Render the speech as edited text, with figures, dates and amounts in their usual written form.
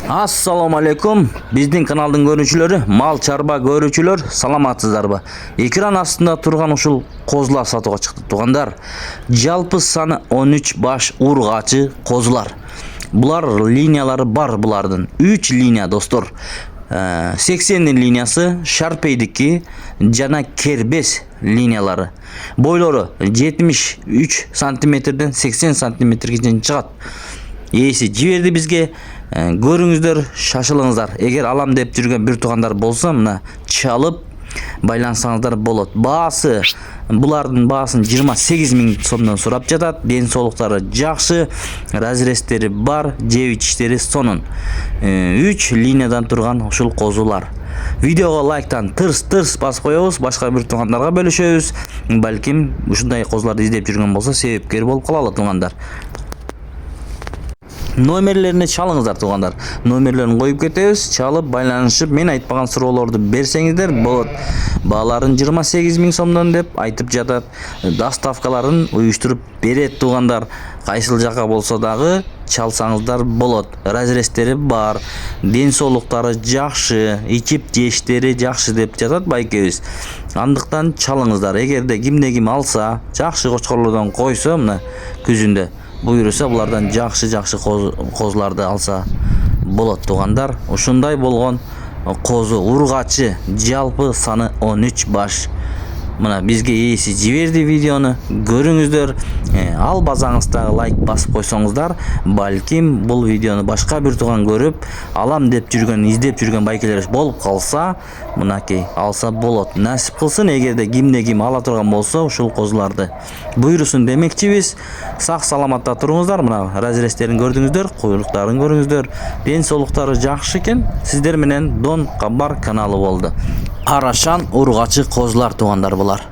Assalamu alaikum. Биздин каналдын көрүүчүлөрү, мал чарба көрүүчүлөр, саламатсыздарбы? Экран астында турган ушул козулар сатууга чыкты туугандар. Жалпы саны 13 баш ургачы козулар. Булар линиялары бар булардын. 3 линия достор. 80 линиясы, Шарпейдики жана Кербес линиялары. Бойлору 73 сантиметрден 80 сантиметрге чейин чыгат. Ээси жиберди бизге. Көрүңүздөр, шашылыңыздар. Эгер алам деп жүргөн бир туугандар болсо, мына чалып байлансаңыздар болот. Баасы булардын баасын 28 000 сомдон сурап жатат. Ден соолуктары жакшы, разрестери бар, жеп ичиштери сонун. 3 линиядан турган ушул козулар. Видеого лайктан тырс басып коебуз, башка бир туугандарга бөлүшөбүз. Балким ушундай козуларды издеп жүргөн болсо, себепкер болуп калалы туугандар. Номерлерine çalыңыздар тугандар. Номерлерин коюп кетебиз, чалып байланышып, мен айтпаган суроолорду берсеңиздер болот. Бааларын 28 000 сомдон деп айтып жатат. Доставкаларын уюштуруп берет тугандар. Кайсыл жака болсо дагы чалсаңыздар болот. Разрестери бар, ден соолуктары жакшы, ичип жештери жакшы деп жатат байкебиз. Андыктан чалыңыздар. Эгерде кимде ким алса, жакшы кочкорлордон койсо, мына күзүндө буйруса булардан жакшы козуларды алса болот туугандар. Ушундай болгон козу ургачы жалпы саны 13 баш. Мына бизге ээси жиберди видеону. Көрүңүздөр. Албасаңыздар лайк басып койсоңуздар, балким бул видеону башка бир туган көрүп, алам деп жүргөн, издеп жүргөн байкелер болуп калса, мынакей алса болот. Насип кылсын, эгерде кимде ким ала турган болсо, ушул козуларды буйрусун демекчибиз. Сак саламатта туруңуздар. Мына разрестерин көрдүңүздөр, куйруктарын көрүңүздөр. Ден соолуктары жакшы экен. Сиздер менен Дон Кабар каналы болду. Арашан ургачы козулар туугандар булар.